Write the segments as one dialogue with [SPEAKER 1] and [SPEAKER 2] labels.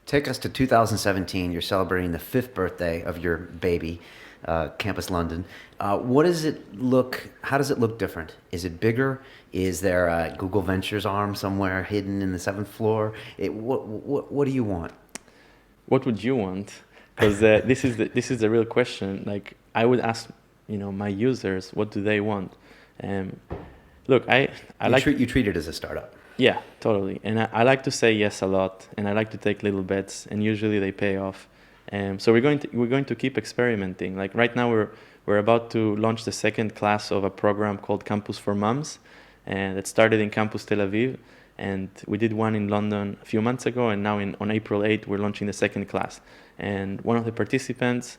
[SPEAKER 1] Take us to 2017. You're celebrating the fifth birthday of your baby, Campus London. What does it look? How does it look different? Is it bigger? Is there a Google Ventures arm somewhere hidden in the seventh floor? What do you want?
[SPEAKER 2] What would you want? Because this is the real question. Like I would ask, my users, what do they want? Um, Look,
[SPEAKER 1] You treat it as a startup.
[SPEAKER 2] yeah, totally. And I like to say yes a lot, and I like to take little bets, and usually they pay off. So we're going to keep experimenting. Like right now, we're about to launch the second class of a program called Campus for Moms, and that started in Campus Tel Aviv, and we did one in London a few months ago, and now on April 8th, we're launching the second class. And one of the participants,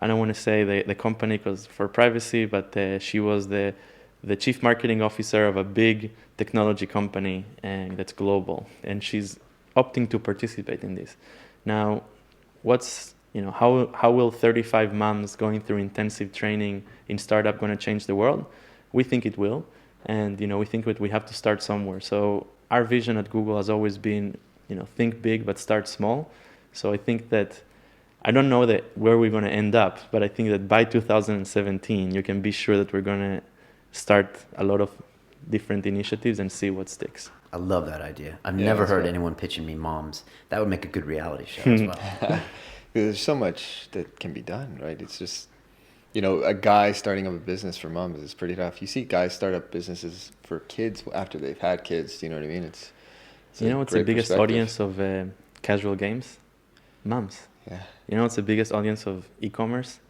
[SPEAKER 2] I don't want to say the company because for privacy, but she was the chief marketing officer of a big technology company and that's global, and she's opting to participate in this. Now, how will 35 moms going through intensive training in startup going to change the world? We think it will, and we think that we have to start somewhere. So our vision at Google has always been, think big but start small. So I think that I don't know that where we're going to end up, but I think that by 2017 you can be sure that we're going to start a lot of different initiatives and see what sticks.
[SPEAKER 1] I love that idea. I've
[SPEAKER 3] Yeah,
[SPEAKER 1] never
[SPEAKER 3] that's
[SPEAKER 1] heard
[SPEAKER 3] right.
[SPEAKER 1] anyone pitching me moms. That would make a good reality show as well.
[SPEAKER 3] There's so much that can be done, right? It's just, a guy starting up a business for moms is pretty tough. You see guys start up businesses for kids after they've had kids. Do you know what I mean? It's
[SPEAKER 2] What's the
[SPEAKER 3] great
[SPEAKER 2] biggest
[SPEAKER 3] perspective.
[SPEAKER 2] audience of casual games? Moms.
[SPEAKER 3] Yeah,
[SPEAKER 2] What's the biggest audience of e-commerce?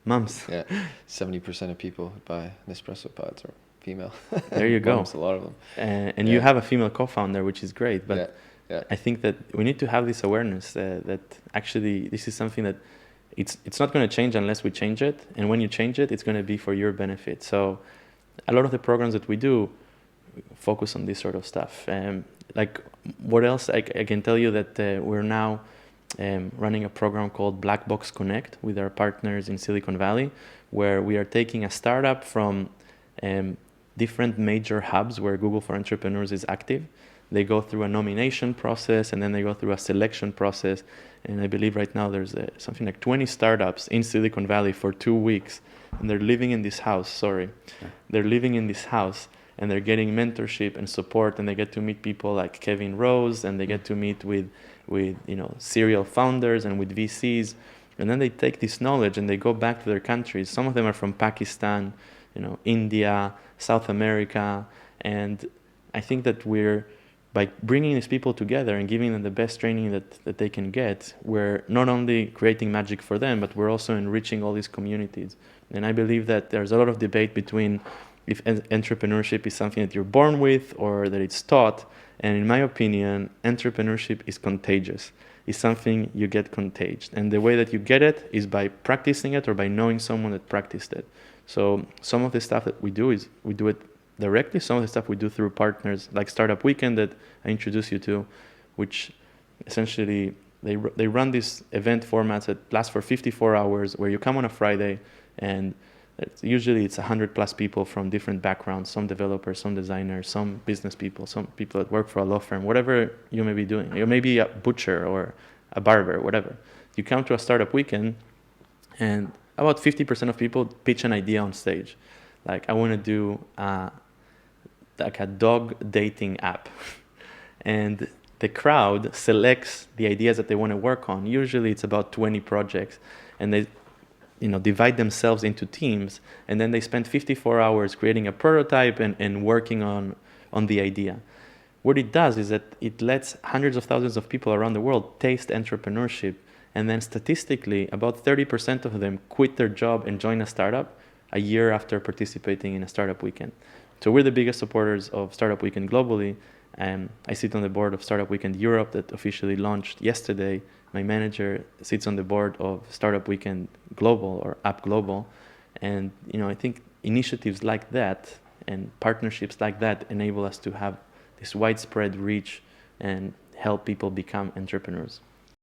[SPEAKER 2] Moms.
[SPEAKER 3] yeah. 70% of people who buy Nespresso pods are female.
[SPEAKER 2] There you go.
[SPEAKER 3] Moms, a lot of them.
[SPEAKER 2] And
[SPEAKER 3] Yeah.
[SPEAKER 2] you have a female co-founder, which is great. But
[SPEAKER 3] Yeah.
[SPEAKER 2] I think that we need to have this awareness that actually this is something that it's not going to change unless we change it. And when you change it, it's going to be for your benefit. So a lot of the programs that we do focus on this sort of stuff. Like what else? I can tell you that we're now running a program called Black Box Connect with our partners in Silicon Valley, where we are taking a startup from different major hubs where Google for Entrepreneurs is active. They go through a nomination process, and then they go through a selection process. And I believe right now there's something like 20 startups in Silicon Valley for 2 weeks. And they're living in this house, They're living in this house, and they're getting mentorship and support, and they get to meet people like Kevin Rose, and they get to meet with serial founders and with VCs. And then they take this knowledge and they go back to their countries. Some of them are from Pakistan, India, South America. And I think that by bringing these people together and giving them the best training that they can get, we're not only creating magic for them, but we're also enriching all these communities. And I believe that there's a lot of debate between if entrepreneurship is something that you're born with or that it's taught. And in my opinion, entrepreneurship is contagious. It's something you get contagious. And the way that you get it is by practicing it or by knowing someone that practiced it. So some of the stuff that we do is we do it directly. Some of the stuff we do through partners like Startup Weekend that I introduced you to, which essentially they run these event formats that last for 54 hours where you come on a Friday and usually it's 100 plus people from different backgrounds, some developers, some designers, some business people, some people that work for a law firm, whatever you may be doing. You may be a butcher or a barber, whatever. You come to a Startup Weekend and about 50% of people pitch an idea on stage. Like, I want to do like a dog dating app. And the crowd selects the ideas that they want to work on. Usually it's about 20 projects, and they divide themselves into teams, and then they spend 54 hours creating a prototype and working on the idea. What it does is that it lets hundreds of thousands of people around the world taste entrepreneurship, and then statistically, about 30% of them quit their job and join a startup a year after participating in a Startup Weekend. So we're the biggest supporters of Startup Weekend globally. I sit on the board of Startup Weekend Europe that officially launched yesterday. My manager sits on the board of Startup Weekend Global or App Global. And I think initiatives like that and partnerships like that enable us to have this widespread reach and help people become entrepreneurs.